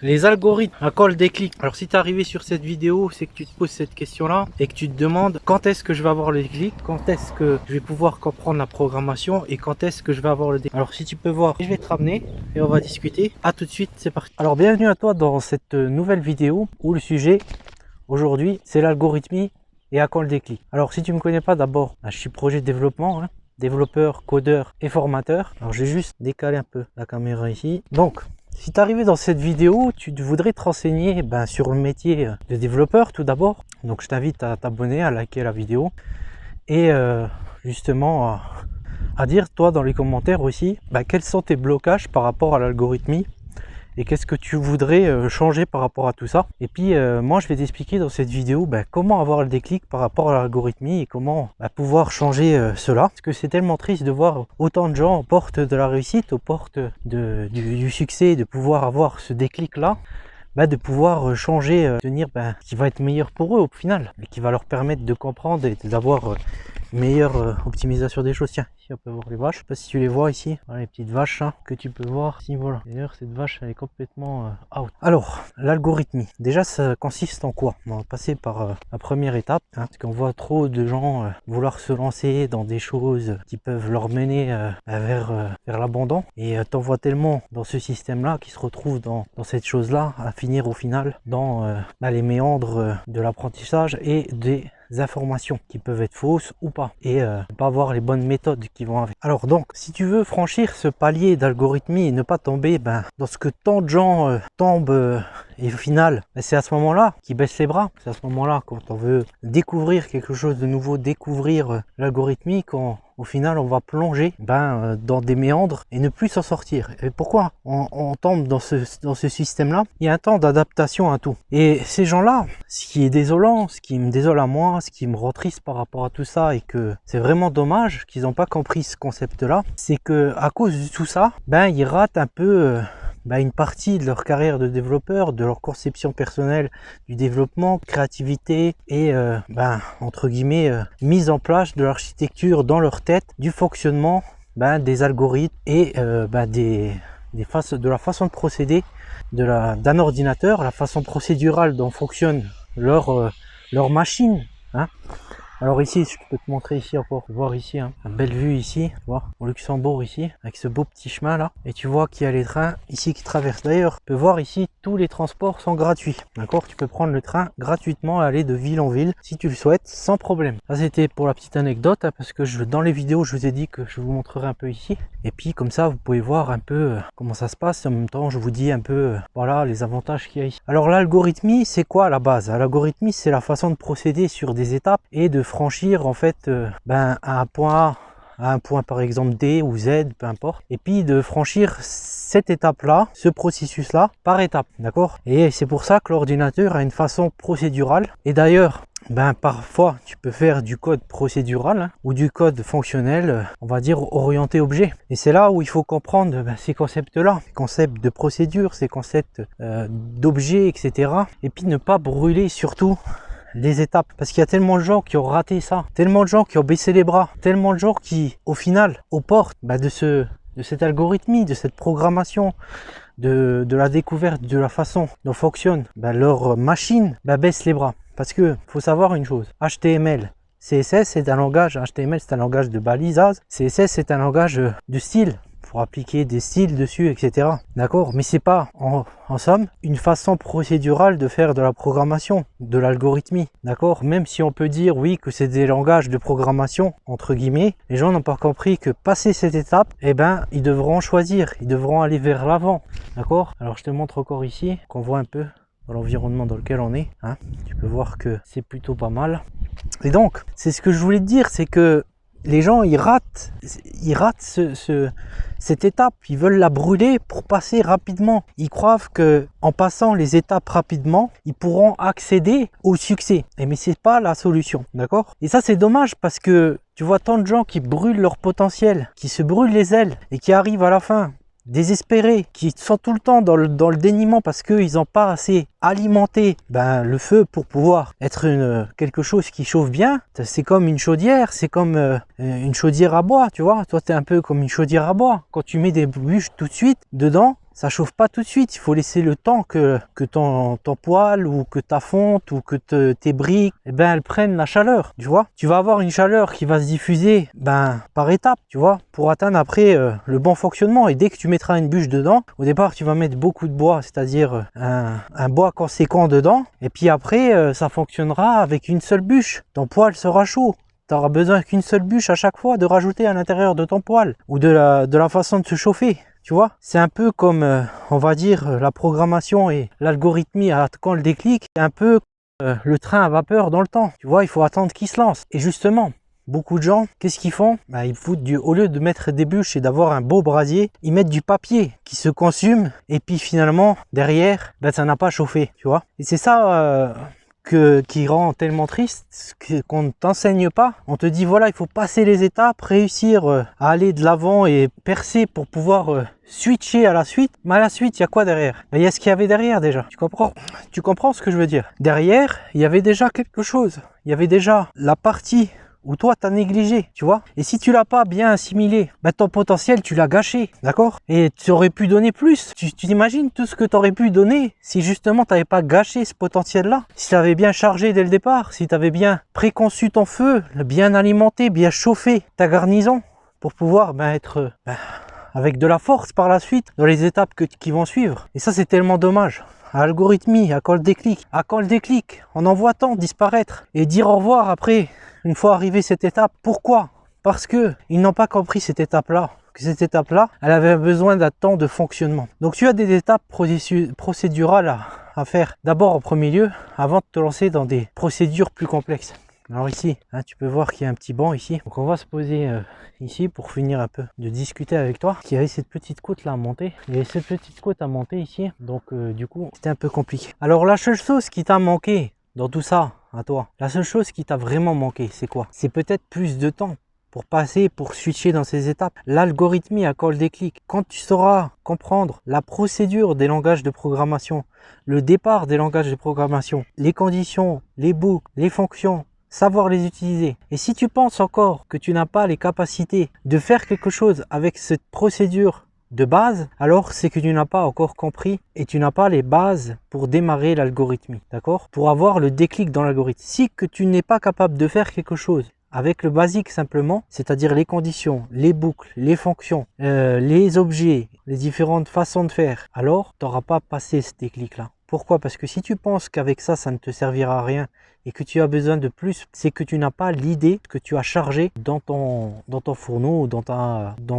Les algorithmes à call des clics. Alors si tu es arrivé sur cette vidéo, c'est que tu te poses cette question-là et que tu te demandes quand est-ce que je vais avoir les clics, quand est-ce que je vais pouvoir comprendre la programmation et quand est-ce que je vais avoir le déclic. Alors si tu peux voir, je vais te ramener et on va discuter. À tout de suite, c'est parti. Alors bienvenue à toi dans cette nouvelle vidéo où le sujet aujourd'hui c'est l'algorithmie et à call des clics. Alors si tu me connais pas, d'abord, je suis projet de développement, développeur, codeur et formateur. Alors je vais juste décaler un peu la caméra ici. Donc si tu es arrivé dans cette vidéo, tu voudrais te renseigner sur le métier de développeur tout d'abord. Donc je t'invite à t'abonner, à liker la vidéo et justement à dire toi dans les commentaires aussi quels sont tes blocages par rapport à l'algorithmie et qu'est-ce que tu voudrais changer par rapport à tout ça. Et puis moi je vais t'expliquer dans cette vidéo comment avoir le déclic par rapport à l'algorithmie et comment pouvoir changer cela. Parce que c'est tellement triste de voir autant de gens aux portes de la réussite, aux portes du succès, de pouvoir avoir ce déclic là, de pouvoir changer, devenir qui va être meilleur pour eux au final, et qui va leur permettre de comprendre et d'avoir meilleure optimisation des choses. Tiens, ici on peut voir les vaches, je sais pas si tu les vois ici, voilà, les petites vaches que tu peux voir ici, voilà. D'ailleurs cette vache elle est complètement out. Alors l'algorithmie, déjà ça consiste en quoi? On va passer par la première étape, parce qu'on voit trop de gens vouloir se lancer dans des choses qui peuvent leur mener vers l'abandon, et t'en vois tellement dans ce système là qui se retrouvent dans cette chose là à finir au final dans les méandres de l'apprentissage et des informations qui peuvent être fausses ou pas, et pas avoir les bonnes méthodes qui vont avec. Alors donc si tu veux franchir ce palier d'algorithmie et ne pas tomber dans ce que tant de gens tombent, et au final c'est à ce moment là qu'ils baissent les bras. C'est à ce moment là quand on veut découvrir quelque chose de nouveau, découvrir l'algorithmie, quand au final on va plonger dans des méandres et ne plus s'en sortir. Et pourquoi on tombe dans ce système là? Il y a un temps d'adaptation à tout, et ces gens là, ce qui est désolant, ce qui me désole à moi, ce qui me rend triste par rapport à tout ça, et que c'est vraiment dommage qu'ils n'ont pas compris ce concept là, c'est que à cause de tout ça ils ratent un peu une partie de leur carrière de développeur, de leur conception personnelle du développement, créativité et entre guillemets mise en place de l'architecture dans leur tête, du fonctionnement des algorithmes et de la façon de procéder d'un ordinateur, la façon procédurale dont fonctionne leur machine. Alors ici, je peux te montrer ici encore, voir ici, une belle vue ici, tu vois, au Luxembourg ici, avec ce beau petit chemin là, et tu vois qu'il y a les trains ici qui traversent. D'ailleurs, tu peux voir ici, tous les transports sont gratuits, d'accord? Tu peux prendre le train gratuitement, aller de ville en ville, si tu le souhaites, sans problème. Ça c'était pour la petite anecdote, parce que dans les vidéos, je vous ai dit que je vous montrerai un peu ici, et puis comme ça, vous pouvez voir un peu comment ça se passe, en même temps, je vous dis un peu, voilà, les avantages qu'il y a ici. Alors l'algorithmie, c'est quoi à la base? L'algorithmie, c'est la façon de procéder sur des étapes et de franchir en fait à un point par exemple D ou Z, peu importe, et puis de franchir cette étape là, ce processus là par étape, d'accord? Et c'est pour ça que l'ordinateur a une façon procédurale, et d'ailleurs parfois tu peux faire du code procédural ou du code fonctionnel, on va dire orienté objet, et c'est là où il faut comprendre ces concepts là, ces concepts de procédure, ces concepts d'objet, etc. Et puis ne pas brûler surtout les étapes, parce qu'il y a tellement de gens qui ont raté ça, tellement de gens qui ont baissé les bras, tellement de gens qui au final aux portes de cette algorithmie, de cette programmation, de la découverte de la façon dont fonctionne leur machine, baissent les bras. Parce que faut savoir une chose, HTML, CSS c'est un langage, HTML c'est un langage de balisage, CSS c'est un langage de style, pour appliquer des styles dessus, etc. D'accord? Mais c'est pas, en somme, une façon procédurale de faire de la programmation, de l'algorithmie. D'accord? Même si on peut dire, oui, que c'est des langages de programmation, entre guillemets, les gens n'ont pas compris que passer cette étape, ils devront choisir, ils devront aller vers l'avant. D'accord? Alors je te montre encore ici, qu'on voit un peu dans l'environnement dans lequel on est. Tu peux voir que c'est plutôt pas mal. Et donc, c'est ce que je voulais te dire, c'est que les gens ils ratent cette étape, ils veulent la brûler pour passer rapidement. Ils croient que en passant les étapes rapidement, ils pourront accéder au succès. Mais c'est pas la solution, d'accord? Et ça c'est dommage, parce que tu vois tant de gens qui brûlent leur potentiel, qui se brûlent les ailes et qui arrivent à la fin désespérés, qui sont tout le temps dans le déniement parce qu'ils n'ont pas assez alimenté le feu pour pouvoir être quelque chose qui chauffe bien. C'est comme une chaudière, c'est comme une chaudière à bois, tu vois. Toi, tu es un peu comme une chaudière à bois. Quand tu mets des bûches tout de suite dedans, ça chauffe pas tout de suite. Il faut laisser le temps que ton poêle ou que ta fonte ou que tes briques, eh ben, elles prennent la chaleur, tu vois. Tu vas avoir une chaleur qui va se diffuser par étapes, tu vois, pour atteindre après le bon fonctionnement. Et dès que tu mettras une bûche dedans, au départ, tu vas mettre beaucoup de bois, c'est-à-dire un bois conséquent dedans. Et puis après, ça fonctionnera avec une seule bûche. Ton poêle sera chaud. Tu n'auras besoin qu'une seule bûche à chaque fois de rajouter à l'intérieur de ton poêle ou de la façon de se chauffer. Tu vois, c'est un peu comme, on va dire, la programmation et l'algorithmie quand le déclic, c'est un peu le train à vapeur dans le temps. Tu vois, il faut attendre qu'il se lance. Et justement, beaucoup de gens, qu'est-ce qu'ils font? Ils foutent au lieu de mettre des bûches et d'avoir un beau brasier, ils mettent du papier qui se consume et puis finalement, derrière, ça n'a pas chauffé, tu vois. Et c'est ça qui rend tellement triste qu'on ne t'enseigne pas. On te dit voilà, il faut passer les étapes, réussir à aller de l'avant et percer pour pouvoir switcher à la suite. Mais à la suite, il y a quoi derrière? Il y a ce qu'il y avait derrière déjà. Tu comprends ce que je veux dire? Derrière, il y avait déjà quelque chose. Il y avait déjà la partie où toi t'as négligé, tu vois. Et si tu l'as pas bien assimilé, ton potentiel tu l'as gâché, d'accord? Et tu aurais pu donner plus. Tu t'imagines tout ce que tu aurais pu donner si justement tu n'avais pas gâché ce potentiel là, si tu avais bien chargé dès le départ, si tu avais bien préconçu ton feu, bien alimenté, bien chauffé ta garnison pour pouvoir être avec de la force par la suite dans les étapes qui vont suivre. Et ça c'est tellement dommage. À algorithmie, à quand le déclic, on en voit tant disparaître et dire au revoir après, une fois arrivé cette étape. Pourquoi? Parce que ils n'ont pas compris cette étape-là. Que cette étape-là, elle avait besoin d'un temps de fonctionnement. Donc tu as des étapes procédurales à faire d'abord en premier lieu, avant de te lancer dans des procédures plus complexes. Alors ici, tu peux voir qu'il y a un petit banc ici. Donc on va se poser ici pour finir un peu de discuter avec toi. Il y avait cette petite côte là à monter. Il y avait cette petite côte à monter ici. Donc du coup, c'était un peu compliqué. Alors la seule chose qui t'a manqué dans tout ça, à toi, la seule chose qui t'a vraiment manqué, c'est quoi? C'est peut-être plus de temps pour switcher dans ces étapes. L'algorithmie à quand le déclic. Quand tu sauras comprendre la procédure des langages de programmation, le départ des langages de programmation, les conditions, les boucles, les fonctions, savoir les utiliser. Et si tu penses encore que tu n'as pas les capacités de faire quelque chose avec cette procédure de base, alors c'est que tu n'as pas encore compris et tu n'as pas les bases pour démarrer l'algorithmie, d'accord? Pour avoir le déclic dans l'algorithme. Si que tu n'es pas capable de faire quelque chose avec le basique simplement, c'est-à-dire les conditions, les boucles, les fonctions, les objets, les différentes façons de faire, alors tu n'auras pas passé ce déclic-là. Pourquoi? Parce que si tu penses qu'avec ça, ça ne te servira à rien et que tu as besoin de plus, c'est que tu n'as pas l'idée que tu as chargé dans ton fourneau ou dans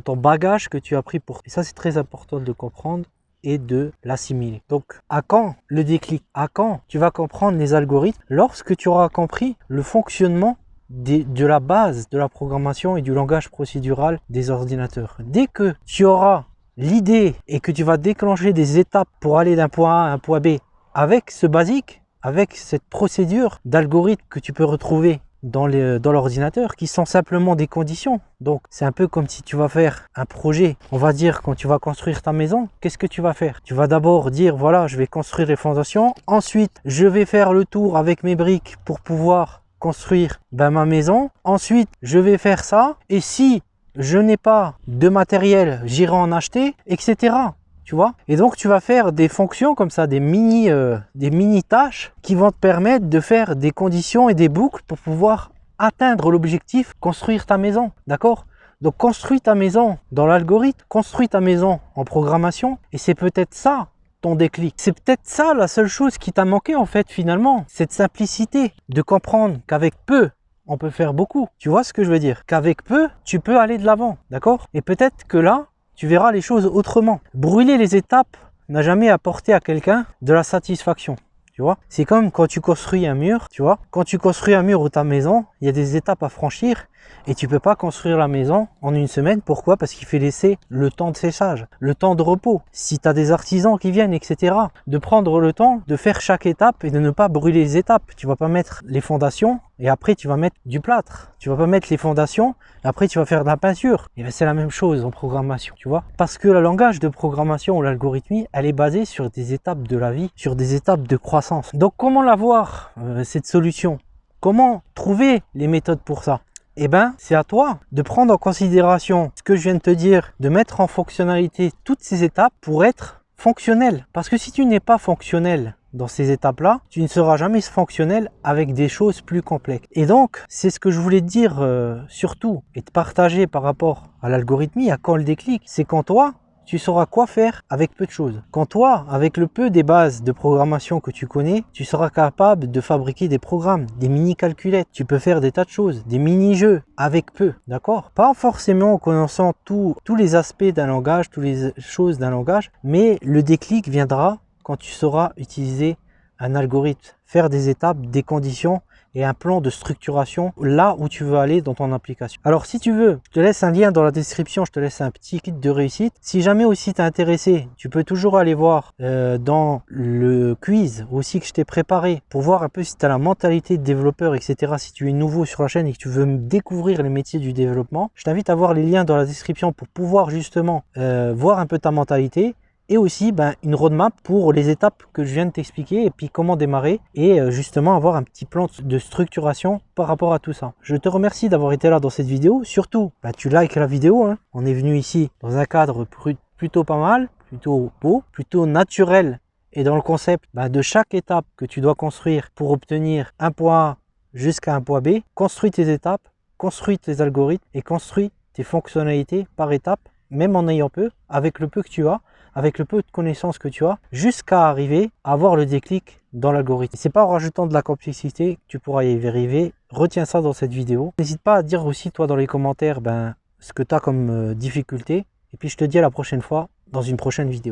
ton bagage que tu as pris pour. Et ça, c'est très important de le comprendre et de l'assimiler. Donc, à quand le déclic? À quand tu vas comprendre les algorithmes? Lorsque tu auras compris le fonctionnement de la base de la programmation et du langage procédural des ordinateurs. Dès que tu auras l'idée et que tu vas déclencher des étapes pour aller d'un point A à un point B avec ce basique, avec cette procédure d'algorithme que tu peux retrouver dans l'ordinateur, qui sont simplement des conditions. Donc c'est un peu comme si tu vas faire un projet. On va dire quand tu vas construire ta maison, qu'est-ce que tu vas faire? Tu vas d'abord dire voilà, je vais construire les fondations, ensuite je vais faire le tour avec mes briques pour pouvoir construire ma maison, ensuite je vais faire ça, et si je n'ai pas de matériel, j'irai en acheter, etc. Tu vois? Et donc tu vas faire des fonctions comme ça, des mini tâches qui vont te permettre de faire des conditions et des boucles pour pouvoir atteindre l'objectif, construire ta maison. D'accord? Donc construis ta maison dans l'algorithme, construis ta maison en programmation, et c'est peut-être ça ton déclic. C'est peut-être ça la seule chose qui t'a manqué en fait finalement, cette simplicité de comprendre qu'avec peu, on peut faire beaucoup. Tu vois ce que je veux dire? Qu'avec peu, tu peux aller de l'avant, d'accord? Et peut-être que là, tu verras les choses autrement. Brûler les étapes n'a jamais apporté à quelqu'un de la satisfaction. Tu vois, c'est comme quand tu construis un mur, tu vois. Quand tu construis un mur ou ta maison, il y a des étapes à franchir et tu peux pas construire la maison en une semaine. Pourquoi? Parce qu'il fait laisser le temps de séchage, le temps de repos. Si tu as des artisans qui viennent, etc., de prendre le temps de faire chaque étape et de ne pas brûler les étapes. Tu vas pas mettre les fondations et après tu vas mettre du plâtre. Tu vas pas mettre les fondations et après tu vas faire de la peinture. Et bien c'est la même chose en programmation, tu vois. Parce que le langage de programmation ou l'algorithmie, elle est basée sur des étapes de la vie, sur des étapes de croissance. Donc comment l'avoir, cette solution? Comment trouver les méthodes pour ça? Eh bien, c'est à toi de prendre en considération ce que je viens de te dire, de mettre en fonctionnalité toutes ces étapes pour être fonctionnel. Parce que si tu n'es pas fonctionnel dans ces étapes-là, tu ne seras jamais fonctionnel avec des choses plus complexes. Et donc, c'est ce que je voulais te dire surtout et te partager par rapport à l'algorithmie, à quand le déclic, c'est quand toi, tu sauras quoi faire avec peu de choses. Quand toi, avec le peu des bases de programmation que tu connais, tu seras capable de fabriquer des programmes, des mini-calculettes. Tu peux faire des tas de choses, des mini-jeux avec peu, d'accord? Pas forcément en connaissant tous les aspects d'un langage, toutes les choses d'un langage, mais le déclic viendra quand tu sauras utiliser un algorithme, faire des étapes, des conditions et un plan de structuration là où tu veux aller dans ton application. Alors si tu veux, je te laisse un lien dans la description, je te laisse un petit kit de réussite. Si jamais aussi t'es intéressé, tu peux toujours aller voir dans le quiz aussi que je t'ai préparé pour voir un peu si tu as la mentalité de développeur, etc. Si tu es nouveau sur la chaîne et que tu veux découvrir les métiers du développement, je t'invite à voir les liens dans la description pour pouvoir justement voir un peu ta mentalité. Et aussi une roadmap pour les étapes que je viens de t'expliquer et puis comment démarrer et justement avoir un petit plan de structuration par rapport à tout ça. Je te remercie d'avoir été là dans cette vidéo. Surtout, tu likes la vidéo. Hein. On est venu ici dans un cadre plutôt pas mal, plutôt beau, plutôt naturel et dans le concept de chaque étape que tu dois construire pour obtenir un point A jusqu'à un point B. Construis tes étapes, construis tes algorithmes et construis tes fonctionnalités par étape, même en ayant peu, avec le peu que tu as, avec le peu de connaissances que tu as, jusqu'à arriver à avoir le déclic dans l'algorithme. C'est pas en rajoutant de la complexité que tu pourras y arriver. Retiens ça dans cette vidéo. N'hésite pas à dire aussi toi dans les commentaires ce que tu as comme difficulté. Et puis je te dis à la prochaine fois dans une prochaine vidéo.